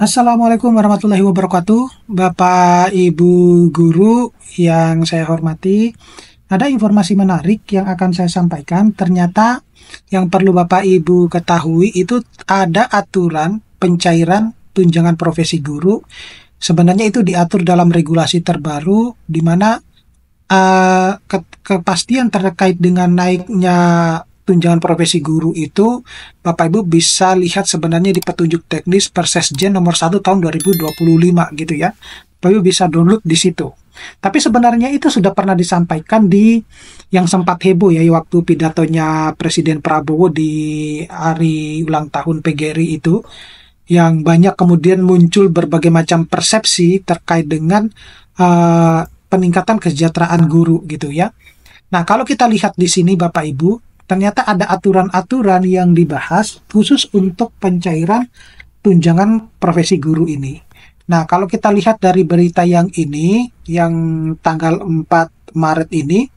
Assalamualaikum warahmatullahi wabarakatuh, Bapak Ibu guru yang saya hormati. Ada informasi menarik yang akan saya sampaikan. Ternyata yang perlu Bapak Ibu ketahui itu ada aturan pencairan tunjangan profesi guru. Sebenarnya itu diatur dalam regulasi terbaru di mana kepastian terkait dengan naiknya tunjangan profesi guru itu Bapak Ibu bisa lihat sebenarnya di petunjuk teknis Persesjen nomor 1 tahun 2025 gitu ya. Bapak Ibu bisa download di situ. Tapi sebenarnya itu sudah pernah disampaikan di yang sempat heboh ya waktu pidatonya Presiden Prabowo di hari ulang tahun PGRI itu, yang banyak kemudian muncul berbagai macam persepsi terkait dengan peningkatan kesejahteraan guru gitu ya. Nah, kalau kita lihat di sini Bapak Ibu, ternyata ada aturan-aturan yang dibahas khusus untuk pencairan tunjangan profesi guru ini. Nah, kalau kita lihat dari berita yang ini, yang tanggal 4 Maret ini,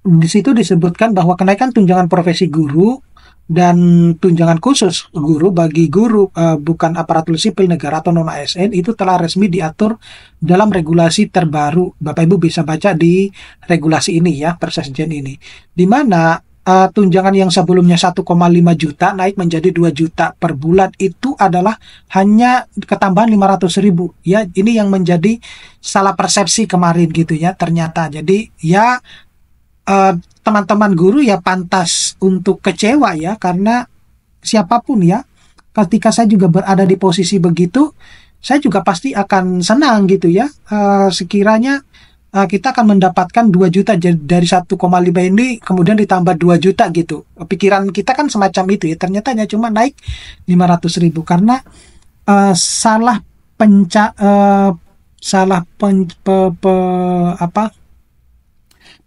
di situ disebutkan bahwa kenaikan tunjangan profesi guru dan tunjangan khusus guru bagi guru bukan aparatur sipil negara atau non ASN itu telah resmi diatur dalam regulasi terbaru. Bapak Ibu bisa baca di regulasi ini ya, Persesjen ini. Di mana tunjangan yang sebelumnya 1,5 juta naik menjadi 2 juta per bulan itu adalah hanya ketambahan 500.000 ya. Ini yang menjadi salah persepsi kemarin gitu ya ternyata. Jadi ya teman-teman guru ya pantas untuk kecewa ya, karena siapapun ya, ketika saya juga berada di posisi begitu, saya juga pasti akan senang gitu ya, sekiranya kita akan mendapatkan 2 juta dari 1,5 ini kemudian ditambah 2 juta gitu. Pikiran kita kan semacam itu ya, ternyata hanya cuma naik 500.000 karena salah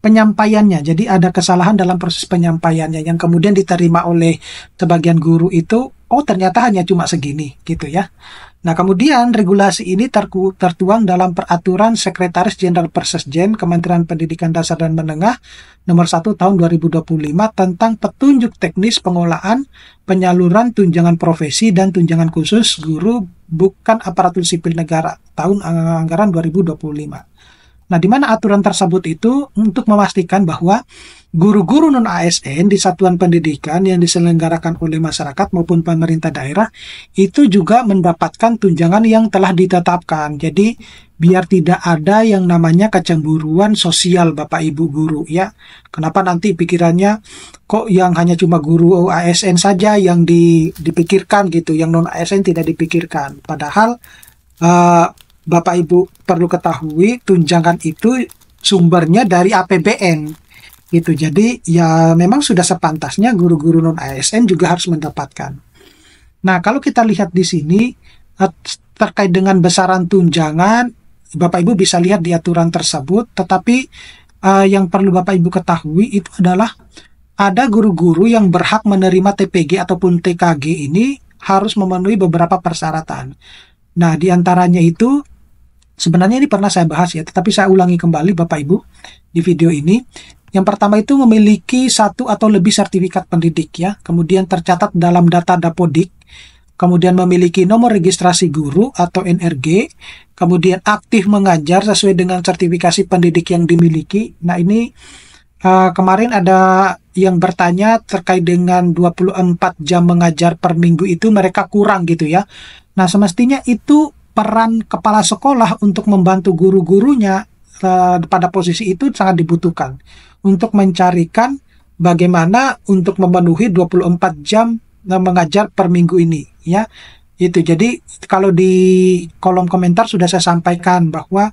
penyampaiannya. Jadi ada kesalahan dalam proses penyampaiannya yang kemudian diterima oleh sebagian guru itu, oh ternyata hanya cuma segini gitu ya. Nah, kemudian regulasi ini tertuang dalam peraturan Sekretaris Jenderal Persesjen Kementerian Pendidikan Dasar dan Menengah nomor 1 tahun 2025 tentang petunjuk teknis pengolahan penyaluran tunjangan profesi dan tunjangan khusus guru bukan aparatur sipil negara tahun anggaran 2025. Nah, di mana aturan tersebut itu untuk memastikan bahwa guru-guru non-ASN di satuan pendidikan yang diselenggarakan oleh masyarakat maupun pemerintah daerah itu juga mendapatkan tunjangan yang telah ditetapkan. Jadi, biar tidak ada yang namanya kecemburuan sosial Bapak Ibu guru ya. Kenapa nanti pikirannya kok yang hanya cuma guru ASN saja yang dipikirkan gitu, yang non-ASN tidak dipikirkan. Padahal Bapak Ibu perlu ketahui tunjangan itu sumbernya dari APBN gitu. Jadi ya memang sudah sepantasnya guru-guru non ASN juga harus mendapatkan. Nah, kalau kita lihat di sini terkait dengan besaran tunjangan, Bapak Ibu bisa lihat di aturan tersebut, tetapi yang perlu Bapak Ibu ketahui itu adalah ada guru-guru yang berhak menerima TPG ataupun TKG ini harus memenuhi beberapa persyaratan. Nah, diantaranya itu sebenarnya ini pernah saya bahas ya, tetapi saya ulangi kembali Bapak Ibu di video ini. Yang pertama itu memiliki satu atau lebih sertifikat pendidik ya, kemudian tercatat dalam data Dapodik, kemudian memiliki nomor registrasi guru atau NRG, kemudian aktif mengajar sesuai dengan sertifikasi pendidik yang dimiliki. Nah, ini kemarin ada yang bertanya terkait dengan 24 jam mengajar per minggu itu mereka kurang gitu ya. Nah, semestinya itu peran kepala sekolah untuk membantu guru-gurunya pada posisi itu sangat dibutuhkan untuk mencarikan bagaimana untuk memenuhi 24 jam mengajar per minggu ini ya. Itu jadi kalau di kolom komentar sudah saya sampaikan bahwa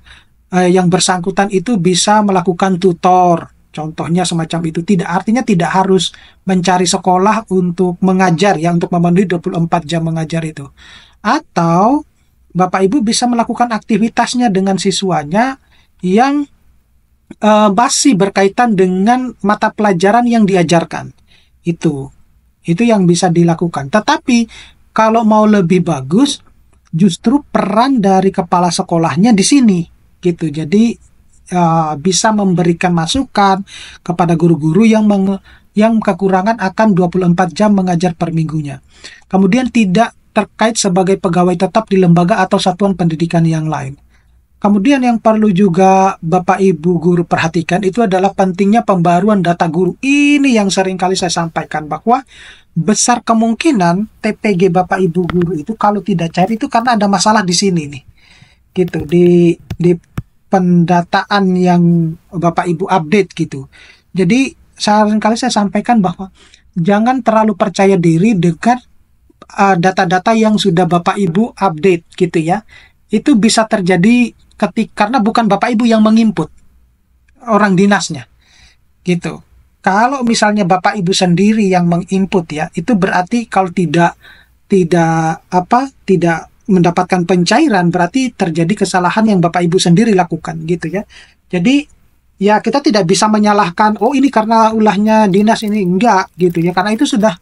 yang bersangkutan itu bisa melakukan tutor. Contohnya semacam itu, artinya tidak harus mencari sekolah untuk mengajar ya, untuk memenuhi 24 jam mengajar itu. Atau Bapak Ibu bisa melakukan aktivitasnya dengan siswanya yang masih berkaitan dengan mata pelajaran yang diajarkan. Itu yang bisa dilakukan. Tetapi kalau mau lebih bagus, justru peran dari kepala sekolahnya di sini gitu. Jadi bisa memberikan masukan kepada guru-guru yang kekurangan akan 24 jam mengajar per minggunya. Kemudian tidak terkait sebagai pegawai tetap di lembaga atau satuan pendidikan yang lain. Kemudian yang perlu juga Bapak Ibu guru perhatikan itu adalah pentingnya pembaruan data guru. Ini yang sering kali saya sampaikan, bahwa besar kemungkinan TPG Bapak Ibu guru itu kalau tidak cair itu karena ada masalah di sini nih. Gitu, di pendataan yang Bapak Ibu update gitu. Jadi sering kali saya sampaikan bahwa jangan terlalu percaya diri dengan data-data yang sudah Bapak Ibu update gitu ya. Itu bisa terjadi karena bukan Bapak Ibu yang menginput, orang dinasnya gitu. Kalau misalnya Bapak Ibu sendiri yang menginput ya, itu berarti kalau tidak mendapatkan pencairan, berarti terjadi kesalahan yang Bapak Ibu sendiri lakukan gitu ya. Jadi ya kita tidak bisa menyalahkan, oh ini karena ulahnya dinas, ini enggak gitu ya, karena itu sudah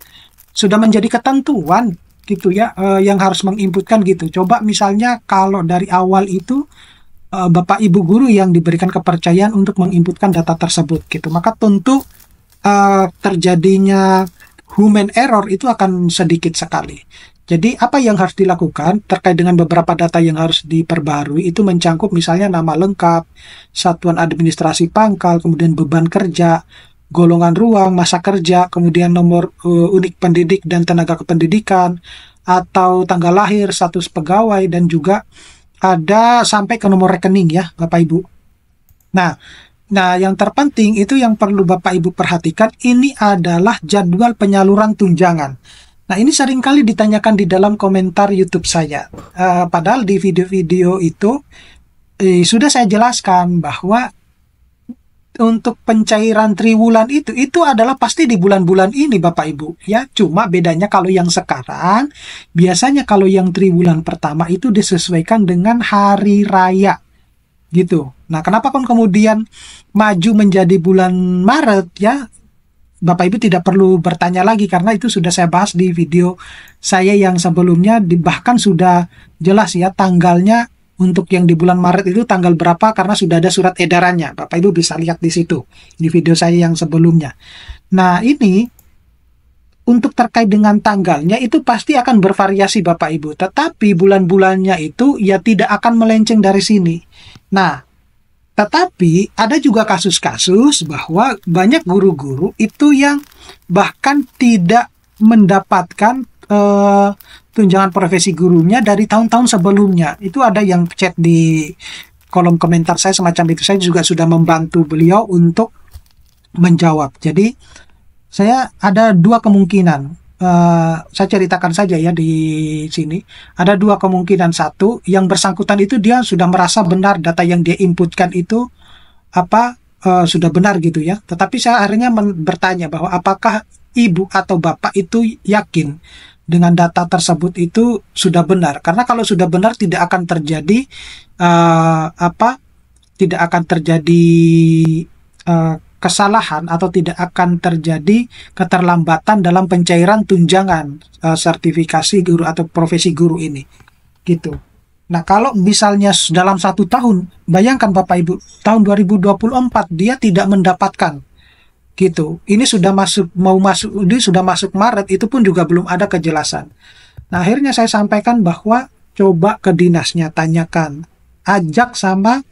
menjadi ketentuan gitu ya, yang harus menginputkan gitu. Coba misalnya kalau dari awal itu Bapak Ibu guru yang diberikan kepercayaan untuk menginputkan data tersebut gitu, maka tentu terjadinya human error itu akan sedikit sekali. Jadi apa yang harus dilakukan terkait dengan beberapa data yang harus diperbarui itu mencangkup misalnya nama lengkap, satuan administrasi pangkal, kemudian beban kerja, golongan ruang, masa kerja, kemudian nomor unik pendidik dan tenaga kependidikan, atau tanggal lahir, status pegawai, dan juga ada sampai ke nomor rekening ya Bapak Ibu. Nah, yang terpenting itu yang perlu Bapak Ibu perhatikan, ini adalah jadwal penyaluran tunjangan. Nah, ini seringkali ditanyakan di dalam komentar YouTube saya. Padahal di video-video itu sudah saya jelaskan bahwa untuk pencairan triwulan itu adalah pasti di bulan-bulan ini Bapak Ibu ya. Cuma bedanya kalau yang sekarang, biasanya kalau yang triwulan pertama itu disesuaikan dengan hari raya gitu. Nah, kenapa kemudian maju menjadi bulan Maret ya? Bapak Ibu tidak perlu bertanya lagi karena itu sudah saya bahas di video saya yang sebelumnya, bahkan sudah jelas ya tanggalnya. Untuk yang di bulan Maret itu tanggal berapa, karena sudah ada surat edarannya. Bapak Ibu bisa lihat di situ, di video saya yang sebelumnya. Nah, ini untuk terkait dengan tanggalnya itu pasti akan bervariasi Bapak Ibu. Tetapi bulan-bulannya itu ya tidak akan melenceng dari sini. Nah, tetapi ada juga kasus-kasus bahwa banyak guru-guru itu yang bahkan tidak mendapatkan tunjangan profesi gurunya dari tahun-tahun sebelumnya. Itu ada yang chat di kolom komentar saya semacam itu. Saya juga sudah membantu beliau untuk menjawab. Jadi saya ada dua kemungkinan. Saya ceritakan saja ya di sini. Ada dua kemungkinan. Satu, yang bersangkutan itu dia sudah merasa benar data yang dia inputkan itu sudah benar gitu ya. Tetapi saya akhirnya bertanya bahwa apakah ibu atau bapak itu yakin dengan data tersebut itu sudah benar? Karena kalau sudah benar tidak akan terjadi kesalahan atau tidak akan terjadi keterlambatan dalam pencairan tunjangan sertifikasi guru atau profesi guru ini gitu. Nah, kalau misalnya dalam 1 tahun, bayangkan Bapak Ibu, tahun 2024 dia tidak mendapatkan gitu. Ini sudah masuk Maret, itu pun juga belum ada kejelasan. Nah, akhirnya saya sampaikan bahwa coba ke dinasnya, tanyakan, ajak sama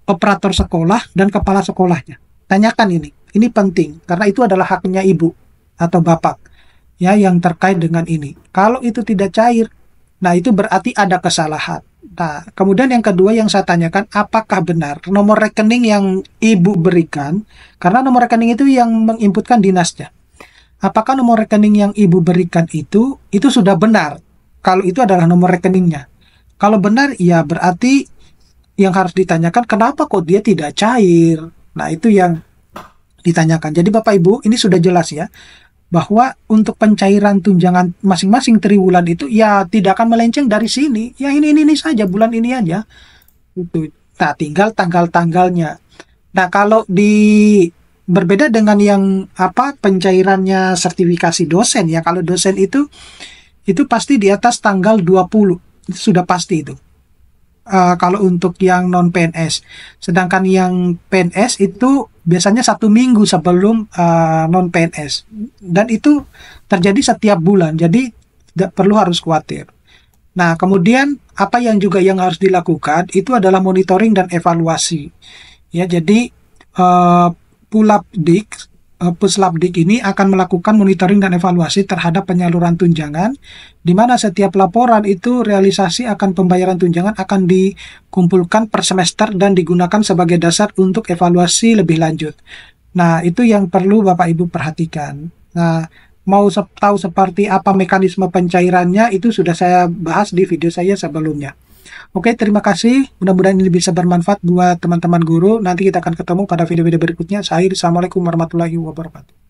operator sekolah dan kepala sekolahnya. Tanyakan ini penting karena itu adalah haknya ibu atau bapak ya yang terkait dengan ini. Kalau itu tidak cair, nah itu berarti ada kesalahan. Nah, kemudian yang kedua yang saya tanyakan, apakah benar nomor rekening yang ibu berikan, karena nomor rekening itu yang menginputkan dinasnya. Apakah nomor rekening yang ibu berikan itu sudah benar? Kalau itu adalah nomor rekeningnya. Kalau benar, ya berarti yang harus ditanyakan, kenapa kok dia tidak cair? Nah, itu yang ditanyakan. Jadi Bapak Ibu, ini sudah jelas ya, bahwa untuk pencairan tunjangan masing-masing triwulan itu ya tidak akan melenceng dari sini. Ya ini saja, bulan ini aja. Itu. Nah, tinggal tanggal-tanggalnya. Nah, kalau berbeda dengan yang pencairannya sertifikasi dosen ya. Kalau dosen itu pasti di atas tanggal 20. Itu sudah pasti itu. Kalau untuk yang non PNS, sedangkan yang PNS itu biasanya 1 minggu sebelum non PNS, dan itu terjadi setiap bulan. Jadi tidak perlu harus khawatir. Nah, kemudian apa yang juga yang harus dilakukan itu adalah monitoring dan evaluasi. Ya, jadi Puslapdik ini akan melakukan monitoring dan evaluasi terhadap penyaluran tunjangan, di mana setiap laporan itu realisasi akan pembayaran tunjangan akan dikumpulkan per semester dan digunakan sebagai dasar untuk evaluasi lebih lanjut. Nah, itu yang perlu Bapak Ibu perhatikan. Nah, mau tahu seperti apa mekanisme pencairannya itu sudah saya bahas di video saya sebelumnya. Oke, terima kasih. Mudah-mudahan ini bisa bermanfaat buat teman-teman guru. Nanti kita akan ketemu pada video-video berikutnya. Assalamualaikum warahmatullahi wabarakatuh.